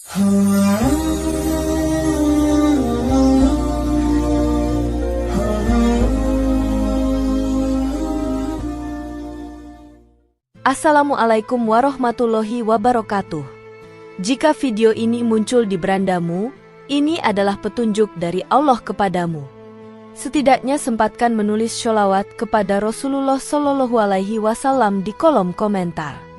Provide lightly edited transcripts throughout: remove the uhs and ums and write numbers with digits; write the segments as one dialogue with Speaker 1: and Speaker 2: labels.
Speaker 1: Assalamualaikum warahmatullahi wabarakatuh. Jika video ini muncul di berandamu, ini adalah petunjuk dari Allah kepadamu. Setidaknya sempatkan menulis sholawat kepada Rasulullah Shallallahu Alaihi Wasallam di kolom komentar.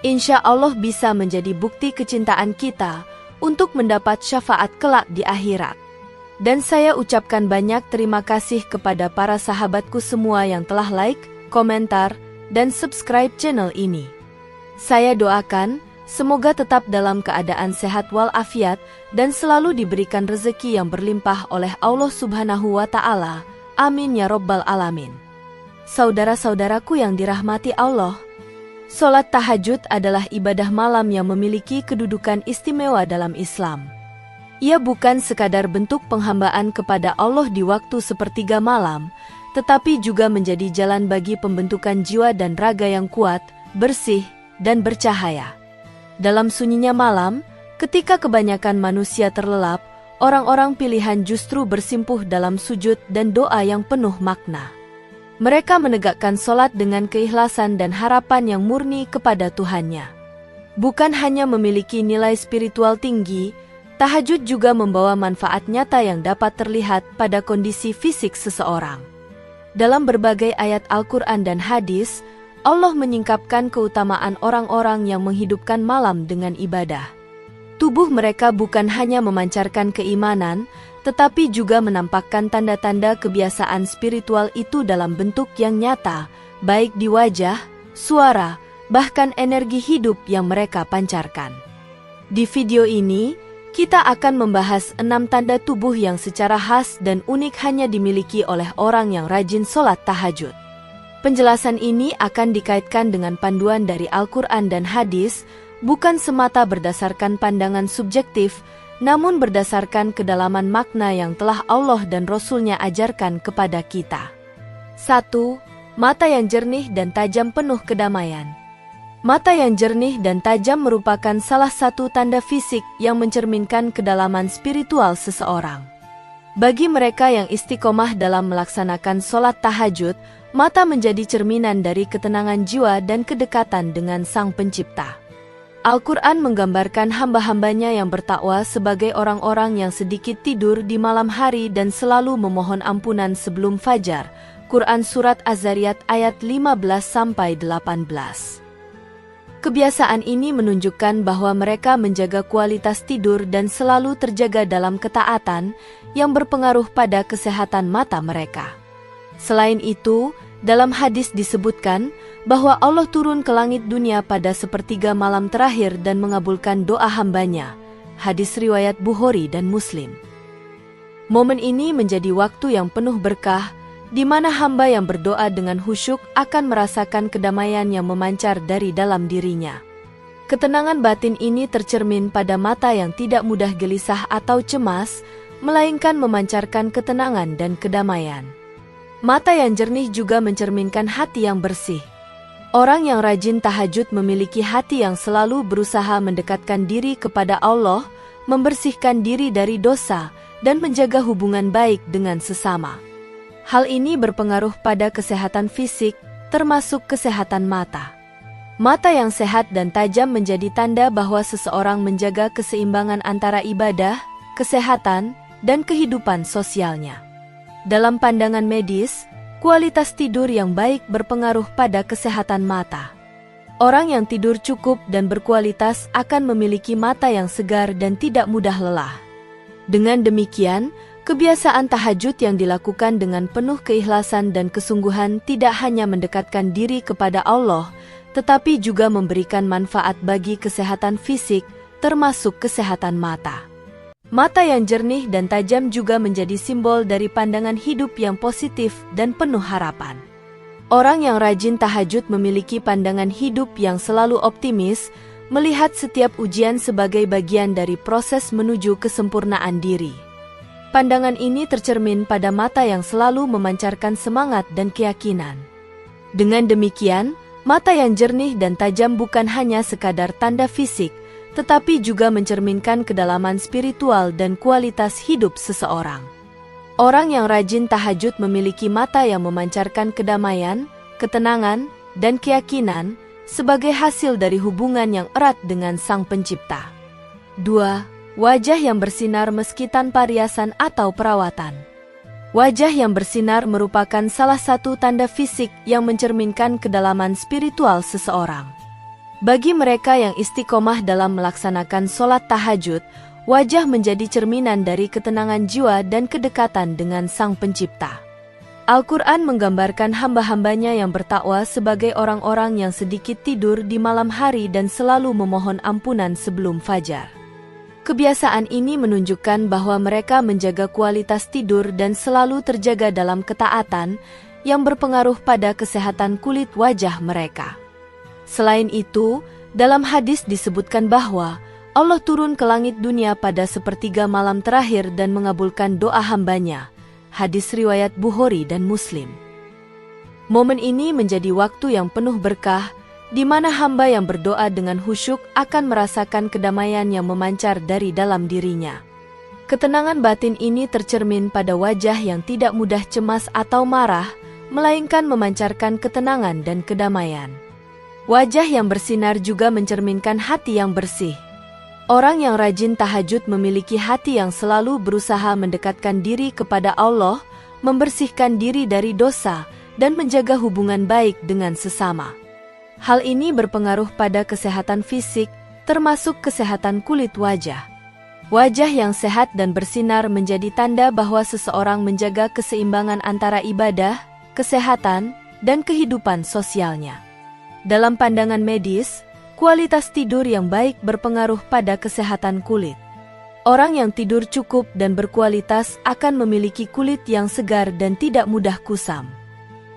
Speaker 1: Insya Allah bisa menjadi bukti kecintaan kita untuk mendapat syafaat kelak di akhirat. Dan saya ucapkan banyak terima kasih kepada para sahabatku semua yang telah like, komentar, dan subscribe channel ini. Saya doakan, semoga tetap dalam keadaan sehat walafiat dan selalu diberikan rezeki yang berlimpah oleh Allah Subhanahu wa Ta'ala. Amin ya Rabbal Alamin. Saudara-saudaraku yang dirahmati Allah, sholat tahajud adalah ibadah malam yang memiliki kedudukan istimewa dalam Islam. Ia bukan sekadar bentuk penghambaan kepada Allah di waktu sepertiga malam, tetapi juga menjadi jalan bagi pembentukan jiwa dan raga yang kuat, bersih, dan bercahaya. Dalam sunyinya malam, ketika kebanyakan manusia terlelap, orang-orang pilihan justru bersimpuh dalam sujud dan doa yang penuh makna. Mereka menegakkan sholat dengan keikhlasan dan harapan yang murni kepada Tuhannya. Bukan hanya memiliki nilai spiritual tinggi, tahajud juga membawa manfaat nyata yang dapat terlihat pada kondisi fisik seseorang. Dalam berbagai ayat Al-Quran dan hadis, Allah menyingkapkan keutamaan orang-orang yang menghidupkan malam dengan ibadah. Tubuh mereka bukan hanya memancarkan keimanan, tetapi juga menampakkan tanda-tanda kebiasaan spiritual itu dalam bentuk yang nyata, baik di wajah, suara, bahkan energi hidup yang mereka pancarkan. Di video ini, kita akan membahas 6 tanda tubuh yang secara khas dan unik hanya dimiliki oleh orang yang rajin sholat tahajud. Penjelasan ini akan dikaitkan dengan panduan dari Al-Quran dan hadis, bukan semata berdasarkan pandangan subjektif, namun berdasarkan kedalaman makna yang telah Allah dan Rasul-Nya ajarkan kepada kita. 1. Mata yang jernih dan tajam penuh kedamaian. Mata yang jernih dan tajam merupakan salah satu tanda fisik yang mencerminkan kedalaman spiritual seseorang. Bagi mereka yang istiqomah dalam melaksanakan sholat tahajud, mata menjadi cerminan dari ketenangan jiwa dan kedekatan dengan Sang Pencipta. Al-Quran menggambarkan hamba-hambanya yang bertakwa sebagai orang-orang yang sedikit tidur di malam hari dan selalu memohon ampunan sebelum fajar. Quran Surat Az-Zariyat ayat 15-18. Kebiasaan ini menunjukkan bahwa mereka menjaga kualitas tidur dan selalu terjaga dalam ketaatan yang berpengaruh pada kesehatan mata mereka. Selain itu, dalam hadis disebutkan bahwa Allah turun ke langit dunia pada sepertiga malam terakhir dan mengabulkan doa hambanya. Hadis riwayat Bukhari dan Muslim. Momen ini menjadi waktu yang penuh berkah, di mana hamba yang berdoa dengan khusyuk akan merasakan kedamaian yang memancar dari dalam dirinya. Ketenangan batin ini tercermin pada mata yang tidak mudah gelisah atau cemas, melainkan memancarkan ketenangan dan kedamaian. Mata yang jernih juga mencerminkan hati yang bersih. Orang yang rajin tahajud memiliki hati yang selalu berusaha mendekatkan diri kepada Allah, membersihkan diri dari dosa, dan menjaga hubungan baik dengan sesama. Hal ini berpengaruh pada kesehatan fisik, termasuk kesehatan mata. Mata yang sehat dan tajam menjadi tanda bahwa seseorang menjaga keseimbangan antara ibadah, kesehatan, dan kehidupan sosialnya. Dalam pandangan medis, kualitas tidur yang baik berpengaruh pada kesehatan mata. Orang yang tidur cukup dan berkualitas akan memiliki mata yang segar dan tidak mudah lelah. Dengan demikian, kebiasaan tahajud yang dilakukan dengan penuh keikhlasan dan kesungguhan tidak hanya mendekatkan diri kepada Allah, tetapi juga memberikan manfaat bagi kesehatan fisik, termasuk kesehatan mata. Mata yang jernih dan tajam juga menjadi simbol dari pandangan hidup yang positif dan penuh harapan. Orang yang rajin tahajud memiliki pandangan hidup yang selalu optimis, melihat setiap ujian sebagai bagian dari proses menuju kesempurnaan diri. Pandangan ini tercermin pada mata yang selalu memancarkan semangat dan keyakinan. Dengan demikian, mata yang jernih dan tajam bukan hanya sekadar tanda fisik, tetapi juga mencerminkan kedalaman spiritual dan kualitas hidup seseorang. Orang yang rajin tahajud memiliki mata yang memancarkan kedamaian, ketenangan, dan keyakinan sebagai hasil dari hubungan yang erat dengan Sang Pencipta. 2. Wajah yang bersinar meski tanpa riasan atau perawatan. Wajah yang bersinar merupakan salah satu tanda fisik yang mencerminkan kedalaman spiritual seseorang. Bagi mereka yang istiqomah dalam melaksanakan sholat tahajud, wajah menjadi cerminan dari ketenangan jiwa dan kedekatan dengan Sang Pencipta. Al-Quran menggambarkan hamba-hambanya yang bertakwa sebagai orang-orang yang sedikit tidur di malam hari dan selalu memohon ampunan sebelum fajar. Kebiasaan ini menunjukkan bahwa mereka menjaga kualitas tidur dan selalu terjaga dalam ketaatan yang berpengaruh pada kesehatan kulit wajah mereka. Selain itu, dalam hadis disebutkan bahwa Allah turun ke langit dunia pada sepertiga malam terakhir dan mengabulkan doa hambanya. Hadis riwayat Bukhari dan Muslim. Momen ini menjadi waktu yang penuh berkah, di mana hamba yang berdoa dengan khusyuk akan merasakan kedamaian yang memancar dari dalam dirinya. Ketenangan batin ini tercermin pada wajah yang tidak mudah cemas atau marah, melainkan memancarkan ketenangan dan kedamaian. Wajah yang bersinar juga mencerminkan hati yang bersih. Orang yang rajin tahajud memiliki hati yang selalu berusaha mendekatkan diri kepada Allah, membersihkan diri dari dosa, dan menjaga hubungan baik dengan sesama. Hal ini berpengaruh pada kesehatan fisik, termasuk kesehatan kulit wajah. Wajah yang sehat dan bersinar menjadi tanda bahwa seseorang menjaga keseimbangan antara ibadah, kesehatan, dan kehidupan sosialnya. Dalam pandangan medis, kualitas tidur yang baik berpengaruh pada kesehatan kulit. Orang yang tidur cukup dan berkualitas akan memiliki kulit yang segar dan tidak mudah kusam.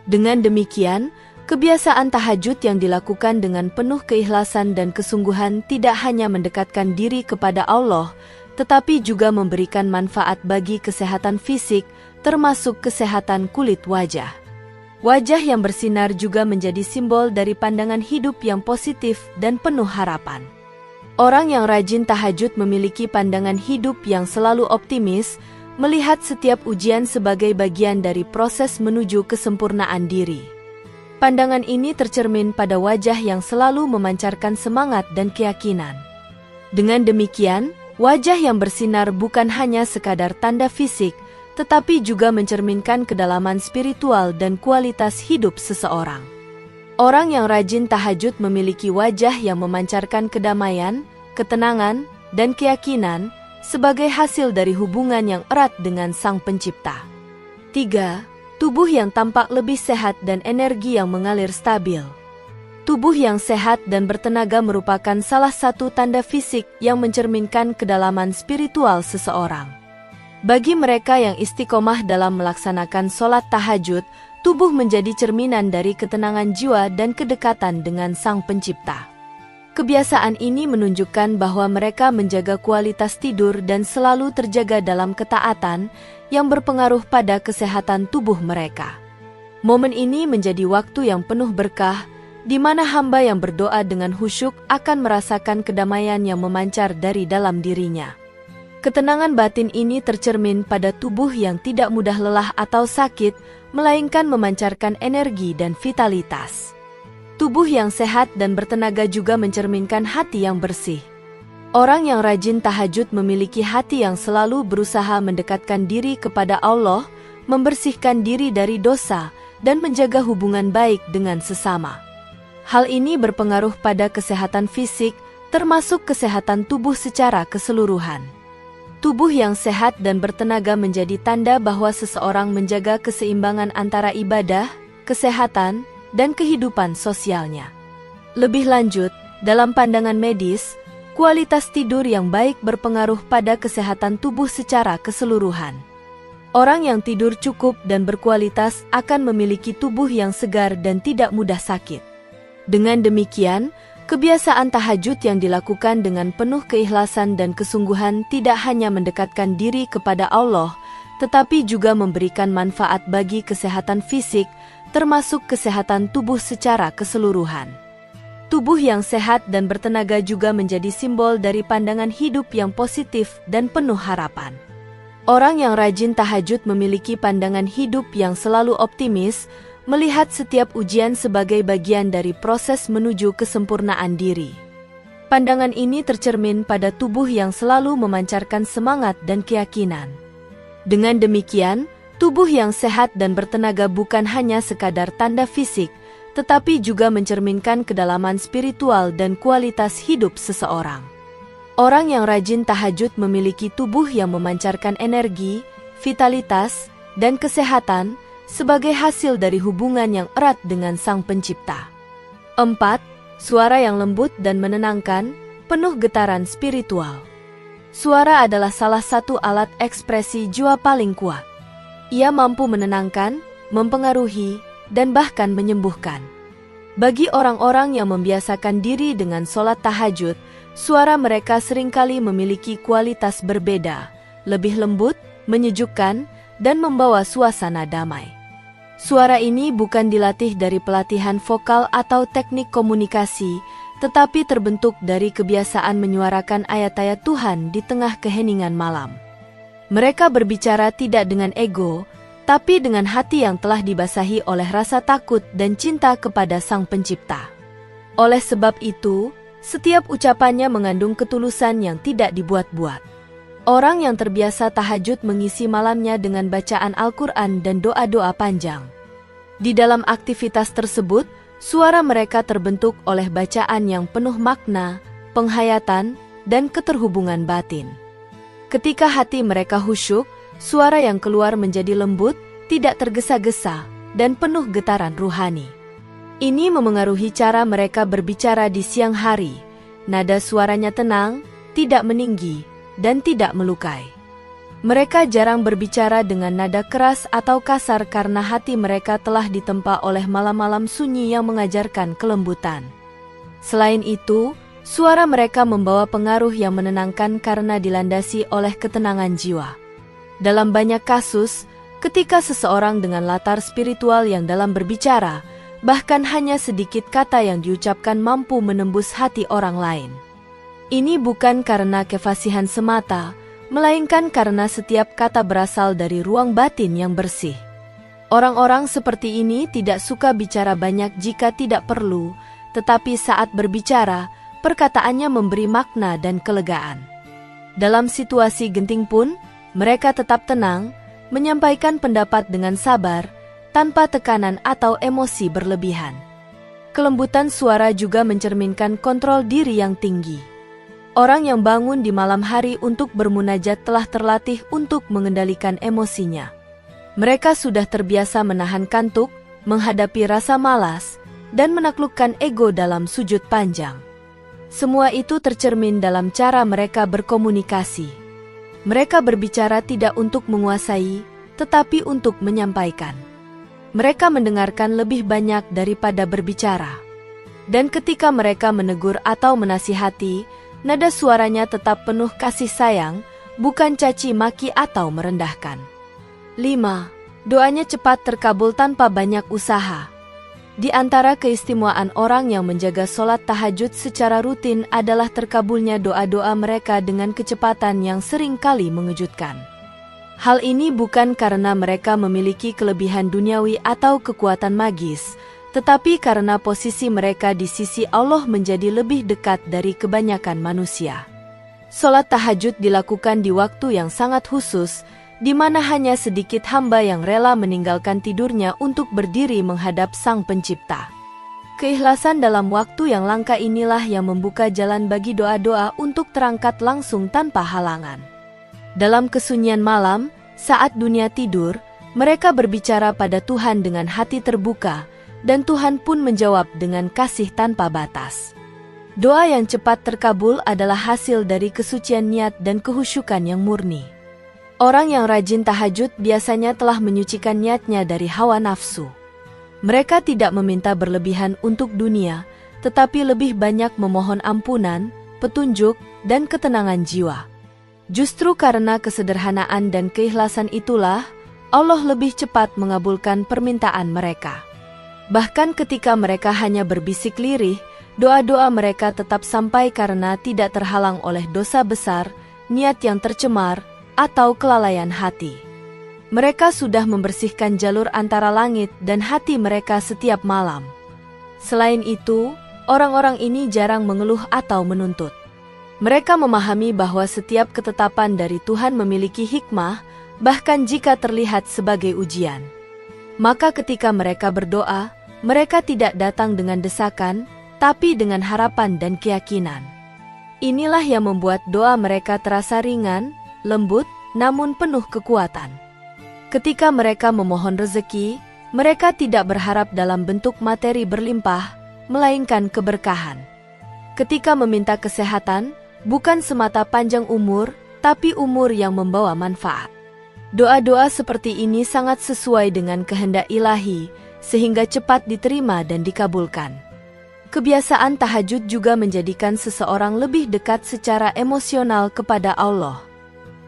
Speaker 1: Dengan demikian, kebiasaan tahajud yang dilakukan dengan penuh keikhlasan dan kesungguhan tidak hanya mendekatkan diri kepada Allah, tetapi juga memberikan manfaat bagi kesehatan fisik, termasuk kesehatan kulit wajah. Wajah yang bersinar juga menjadi simbol dari pandangan hidup yang positif dan penuh harapan. Orang yang rajin tahajud memiliki pandangan hidup yang selalu optimis, melihat setiap ujian sebagai bagian dari proses menuju kesempurnaan diri. Pandangan ini tercermin pada wajah yang selalu memancarkan semangat dan keyakinan. Dengan demikian, wajah yang bersinar bukan hanya sekadar tanda fisik, tetapi juga mencerminkan kedalaman spiritual dan kualitas hidup seseorang. Orang yang rajin tahajud memiliki wajah yang memancarkan kedamaian, ketenangan, dan keyakinan sebagai hasil dari hubungan yang erat dengan Sang Pencipta. 3. Tubuh yang tampak lebih sehat dan energi yang mengalir stabil. Tubuh yang sehat dan bertenaga merupakan salah satu tanda fisik yang mencerminkan kedalaman spiritual seseorang. Bagi mereka yang istiqomah dalam melaksanakan sholat tahajud, tubuh menjadi cerminan dari ketenangan jiwa dan kedekatan dengan Sang Pencipta. Kebiasaan ini menunjukkan bahwa mereka menjaga kualitas tidur dan selalu terjaga dalam ketaatan yang berpengaruh pada kesehatan tubuh mereka. Momen ini menjadi waktu yang penuh berkah, di mana hamba yang berdoa dengan khusyuk akan merasakan kedamaian yang memancar dari dalam dirinya. Ketenangan batin ini tercermin pada tubuh yang tidak mudah lelah atau sakit, melainkan memancarkan energi dan vitalitas. Tubuh yang sehat dan bertenaga juga mencerminkan hati yang bersih. Orang yang rajin tahajud memiliki hati yang selalu berusaha mendekatkan diri kepada Allah, membersihkan diri dari dosa, dan menjaga hubungan baik dengan sesama. Hal ini berpengaruh pada kesehatan fisik, termasuk kesehatan tubuh secara keseluruhan. Tubuh yang sehat dan bertenaga menjadi tanda bahwa seseorang menjaga keseimbangan antara ibadah, kesehatan, dan kehidupan sosialnya. Lebih lanjut, dalam pandangan medis, kualitas tidur yang baik berpengaruh pada kesehatan tubuh secara keseluruhan. Orang yang tidur cukup dan berkualitas akan memiliki tubuh yang segar dan tidak mudah sakit. Dengan demikian, kebiasaan tahajud yang dilakukan dengan penuh keikhlasan dan kesungguhan tidak hanya mendekatkan diri kepada Allah, tetapi juga memberikan manfaat bagi kesehatan fisik, termasuk kesehatan tubuh secara keseluruhan. Tubuh yang sehat dan bertenaga juga menjadi simbol dari pandangan hidup yang positif dan penuh harapan. Orang yang rajin tahajud memiliki pandangan hidup yang selalu optimis, melihat setiap ujian sebagai bagian dari proses menuju kesempurnaan diri. Pandangan ini tercermin pada tubuh yang selalu memancarkan semangat dan keyakinan. Dengan demikian, tubuh yang sehat dan bertenaga bukan hanya sekadar tanda fisik, tetapi juga mencerminkan kedalaman spiritual dan kualitas hidup seseorang. Orang yang rajin tahajud memiliki tubuh yang memancarkan energi, vitalitas, dan kesehatan sebagai hasil dari hubungan yang erat dengan Sang Pencipta. 4. Suara yang lembut dan menenangkan, penuh getaran spiritual. Suara adalah salah satu alat ekspresi jiwa paling kuat. Ia mampu menenangkan, mempengaruhi, dan bahkan menyembuhkan. Bagi orang-orang yang membiasakan diri dengan sholat tahajud, suara mereka seringkali memiliki kualitas berbeda, lebih lembut, menyejukkan, dan membawa suasana damai. Suara ini bukan dilatih dari pelatihan vokal atau teknik komunikasi, tetapi terbentuk dari kebiasaan menyuarakan ayat-ayat Tuhan di tengah keheningan malam. Mereka berbicara tidak dengan ego, tapi dengan hati yang telah dibasahi oleh rasa takut dan cinta kepada Sang Pencipta. Oleh sebab itu, setiap ucapannya mengandung ketulusan yang tidak dibuat-buat. Orang yang terbiasa tahajud mengisi malamnya dengan bacaan Al-Quran dan doa-doa panjang. Di dalam aktivitas tersebut, suara mereka terbentuk oleh bacaan yang penuh makna, penghayatan, dan keterhubungan batin. Ketika hati mereka khusyuk, suara yang keluar menjadi lembut, tidak tergesa-gesa, dan penuh getaran ruhani. Ini memengaruhi cara mereka berbicara di siang hari. Nada suaranya tenang, tidak meninggi, dan tidak melukai. Mereka jarang berbicara dengan nada keras atau kasar karena hati mereka telah ditempa oleh malam-malam sunyi yang mengajarkan kelembutan. Selain itu, suara mereka membawa pengaruh yang menenangkan karena dilandasi oleh ketenangan jiwa. Dalam banyak kasus, ketika seseorang dengan latar spiritual yang dalam berbicara, bahkan hanya sedikit kata yang diucapkan mampu menembus hati orang lain. Ini bukan karena kefasihan semata, melainkan karena setiap kata berasal dari ruang batin yang bersih. Orang-orang seperti ini tidak suka bicara banyak jika tidak perlu, tetapi saat berbicara, perkataannya memberi makna dan kelegaan. Dalam situasi genting pun, mereka tetap tenang, menyampaikan pendapat dengan sabar, tanpa tekanan atau emosi berlebihan. Kelembutan suara juga mencerminkan kontrol diri yang tinggi. Orang yang bangun di malam hari untuk bermunajat telah terlatih untuk mengendalikan emosinya. Mereka sudah terbiasa menahan kantuk, menghadapi rasa malas, dan menaklukkan ego dalam sujud panjang. Semua itu tercermin dalam cara mereka berkomunikasi. Mereka berbicara tidak untuk menguasai, tetapi untuk menyampaikan. Mereka mendengarkan lebih banyak daripada berbicara. Dan ketika mereka menegur atau menasihati, nada suaranya tetap penuh kasih sayang, bukan caci maki atau merendahkan. 5. Doanya cepat terkabul tanpa banyak usaha. Di antara keistimewaan orang yang menjaga sholat tahajud secara rutin adalah terkabulnya doa-doa mereka dengan kecepatan yang sering kali mengejutkan. Hal ini bukan karena mereka memiliki kelebihan duniawi atau kekuatan magis, tetapi karena posisi mereka di sisi Allah menjadi lebih dekat dari kebanyakan manusia. Sholat tahajud dilakukan di waktu yang sangat khusus, di mana hanya sedikit hamba yang rela meninggalkan tidurnya untuk berdiri menghadap Sang Pencipta. Keikhlasan dalam waktu yang langka inilah yang membuka jalan bagi doa-doa untuk terangkat langsung tanpa halangan. Dalam kesunyian malam, saat dunia tidur, mereka berbicara pada Tuhan dengan hati terbuka, dan Tuhan pun menjawab dengan kasih tanpa batas. Doa yang cepat terkabul adalah hasil dari kesucian niat dan kehusyukan yang murni. Orang yang rajin tahajud biasanya telah menyucikan niatnya dari hawa nafsu. Mereka tidak meminta berlebihan untuk dunia, tetapi lebih banyak memohon ampunan, petunjuk, dan ketenangan jiwa. Justru karena kesederhanaan dan keikhlasan itulah, Allah lebih cepat mengabulkan permintaan mereka. Bahkan ketika mereka hanya berbisik lirih, Doa-doa mereka tetap sampai karena tidak terhalang oleh dosa besar, niat yang tercemar, atau kelalaian hati. Mereka sudah membersihkan jalur antara langit dan hati mereka setiap malam. Selain itu, orang-orang ini jarang mengeluh atau menuntut. Mereka memahami bahwa setiap ketetapan dari Tuhan memiliki hikmah, bahkan jika terlihat sebagai ujian. Maka ketika mereka berdoa, mereka tidak datang dengan desakan, tapi dengan harapan dan keyakinan. Inilah yang membuat doa mereka terasa ringan, lembut, namun penuh kekuatan. Ketika mereka memohon rezeki, mereka tidak berharap dalam bentuk materi berlimpah, melainkan keberkahan. Ketika meminta kesehatan, bukan semata panjang umur, tapi umur yang membawa manfaat. Doa-doa seperti ini sangat sesuai dengan kehendak ilahi, sehingga cepat diterima dan dikabulkan. Kebiasaan tahajud juga menjadikan seseorang lebih dekat secara emosional kepada Allah.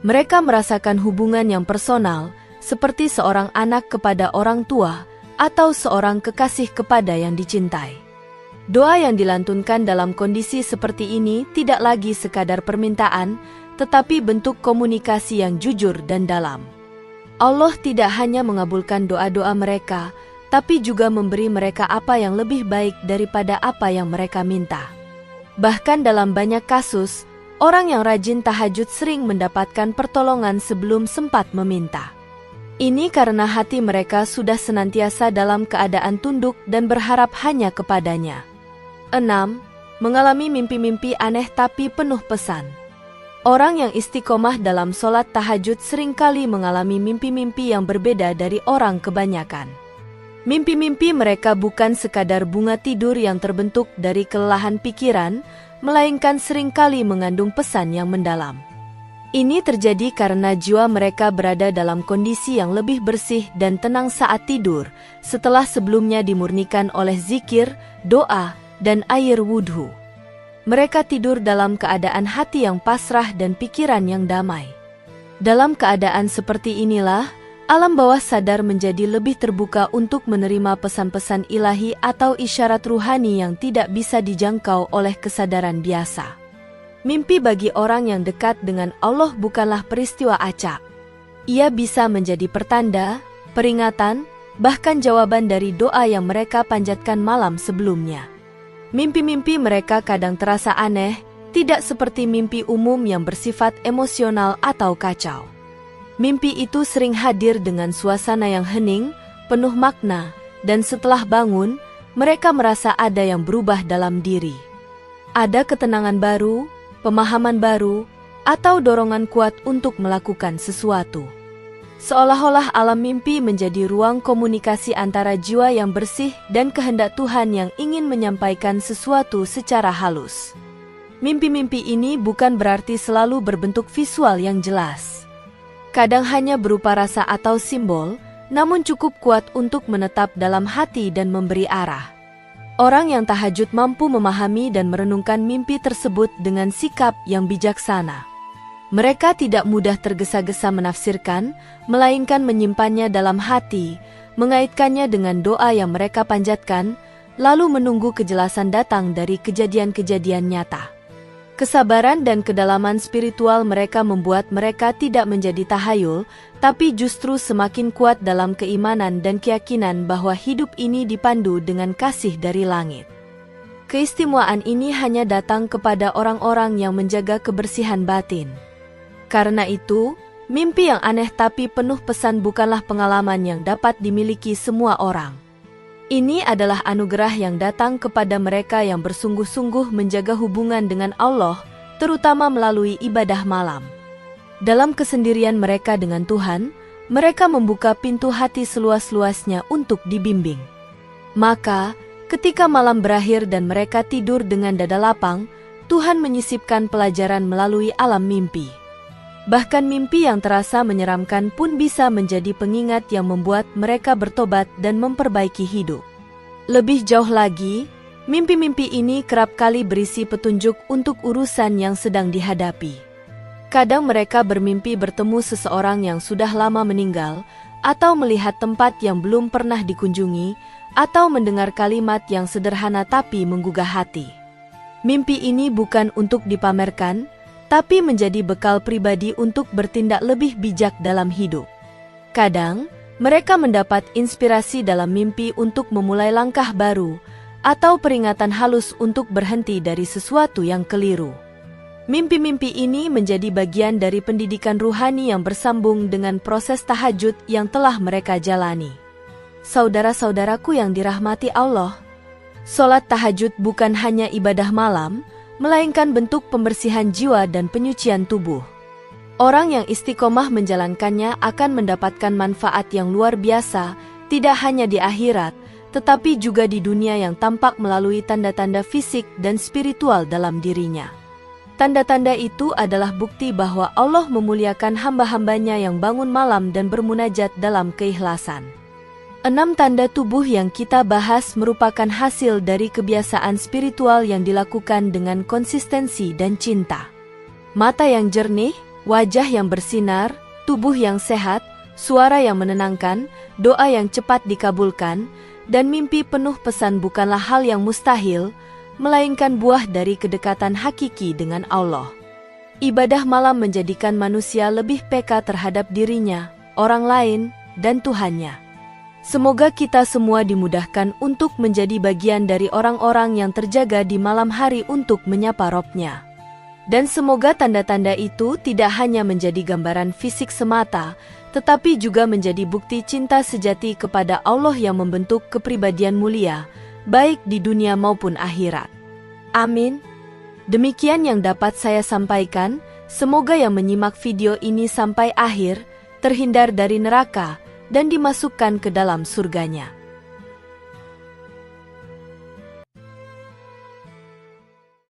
Speaker 1: Mereka merasakan hubungan yang personal, seperti seorang anak kepada orang tua, atau seorang kekasih kepada yang dicintai. Doa yang dilantunkan dalam kondisi seperti ini tidak lagi sekadar permintaan, tetapi bentuk komunikasi yang jujur dan dalam. Allah tidak hanya mengabulkan doa-doa mereka, tapi juga memberi mereka apa yang lebih baik daripada apa yang mereka minta. Bahkan dalam banyak kasus, orang yang rajin tahajud sering mendapatkan pertolongan sebelum sempat meminta. Ini karena hati mereka sudah senantiasa dalam keadaan tunduk dan berharap hanya kepadanya. 6. Mengalami mimpi-mimpi aneh tapi penuh pesan. Orang yang istiqomah dalam sholat tahajud seringkali mengalami mimpi-mimpi yang berbeda dari orang kebanyakan. Mimpi-mimpi mereka bukan sekadar bunga tidur yang terbentuk dari kelelahan pikiran, melainkan seringkali mengandung pesan yang mendalam. Ini terjadi karena jiwa mereka berada dalam kondisi yang lebih bersih dan tenang saat tidur, setelah sebelumnya dimurnikan oleh zikir, doa, dan air wudhu. Mereka tidur dalam keadaan hati yang pasrah dan pikiran yang damai. Dalam keadaan seperti inilah, alam bawah sadar menjadi lebih terbuka untuk menerima pesan-pesan ilahi atau isyarat ruhani yang tidak bisa dijangkau oleh kesadaran biasa. Mimpi bagi orang yang dekat dengan Allah bukanlah peristiwa acak. Ia bisa menjadi pertanda, peringatan, bahkan jawaban dari doa yang mereka panjatkan malam sebelumnya. Mimpi-mimpi mereka kadang terasa aneh, tidak seperti mimpi umum yang bersifat emosional atau kacau. Mimpi itu sering hadir dengan suasana yang hening, penuh makna, dan setelah bangun, mereka merasa ada yang berubah dalam diri. Ada ketenangan baru, pemahaman baru, atau dorongan kuat untuk melakukan sesuatu. Seolah-olah alam mimpi menjadi ruang komunikasi antara jiwa yang bersih dan kehendak Tuhan yang ingin menyampaikan sesuatu secara halus. Mimpi-mimpi ini bukan berarti selalu berbentuk visual yang jelas. Kadang hanya berupa rasa atau simbol, namun cukup kuat untuk menetap dalam hati dan memberi arah. Orang yang tahajud mampu memahami dan merenungkan mimpi tersebut dengan sikap yang bijaksana. Mereka tidak mudah tergesa-gesa menafsirkan, melainkan menyimpannya dalam hati, mengaitkannya dengan doa yang mereka panjatkan, lalu menunggu kejelasan datang dari kejadian-kejadian nyata. Kesabaran dan kedalaman spiritual mereka membuat mereka tidak menjadi tahayul, tapi justru semakin kuat dalam keimanan dan keyakinan bahwa hidup ini dipandu dengan kasih dari langit. Keistimewaan ini hanya datang kepada orang-orang yang menjaga kebersihan batin. Karena itu, mimpi yang aneh tapi penuh pesan bukanlah pengalaman yang dapat dimiliki semua orang. Ini adalah anugerah yang datang kepada mereka yang bersungguh-sungguh menjaga hubungan dengan Allah, terutama melalui ibadah malam. Dalam kesendirian mereka dengan Tuhan, mereka membuka pintu hati seluas-luasnya untuk dibimbing. Maka, ketika malam berakhir dan mereka tidur dengan dada lapang, Tuhan menyisipkan pelajaran melalui alam mimpi. Bahkan mimpi yang terasa menyeramkan pun bisa menjadi pengingat yang membuat mereka bertobat dan memperbaiki hidup. Lebih jauh lagi, mimpi-mimpi ini kerap kali berisi petunjuk untuk urusan yang sedang dihadapi. Kadang mereka bermimpi bertemu seseorang yang sudah lama meninggal, atau melihat tempat yang belum pernah dikunjungi, atau mendengar kalimat yang sederhana tapi menggugah hati. Mimpi ini bukan untuk dipamerkan, tapi menjadi bekal pribadi untuk bertindak lebih bijak dalam hidup. Kadang, mereka mendapat inspirasi dalam mimpi untuk memulai langkah baru, atau peringatan halus untuk berhenti dari sesuatu yang keliru. Mimpi-mimpi ini menjadi bagian dari pendidikan ruhani yang bersambung dengan proses tahajud yang telah mereka jalani. Saudara-saudaraku yang dirahmati Allah, sholat tahajud bukan hanya ibadah malam, melainkan bentuk pembersihan jiwa dan penyucian tubuh. Orang yang istiqomah menjalankannya akan mendapatkan manfaat yang luar biasa, tidak hanya di akhirat, tetapi juga di dunia yang tampak melalui tanda-tanda fisik dan spiritual dalam dirinya. Tanda-tanda itu adalah bukti bahwa Allah memuliakan hamba-hambanya yang bangun malam dan bermunajat dalam keikhlasan. 6 tanda tubuh yang kita bahas merupakan hasil dari kebiasaan spiritual yang dilakukan dengan konsistensi dan cinta. Mata yang jernih, wajah yang bersinar, tubuh yang sehat, suara yang menenangkan, doa yang cepat dikabulkan, dan mimpi penuh pesan bukanlah hal yang mustahil, melainkan buah dari kedekatan hakiki dengan Allah. Ibadah malam menjadikan manusia lebih peka terhadap dirinya, orang lain, dan Tuhannya. Semoga kita semua dimudahkan untuk menjadi bagian dari orang-orang yang terjaga di malam hari untuk menyapa Robnya. Dan semoga tanda-tanda itu tidak hanya menjadi gambaran fisik semata, tetapi juga menjadi bukti cinta sejati kepada Allah yang membentuk kepribadian mulia, baik di dunia maupun akhirat. Amin. Demikian yang dapat saya sampaikan, semoga yang menyimak video ini sampai akhir, terhindar dari neraka, dan dimasukkan ke dalam surganya.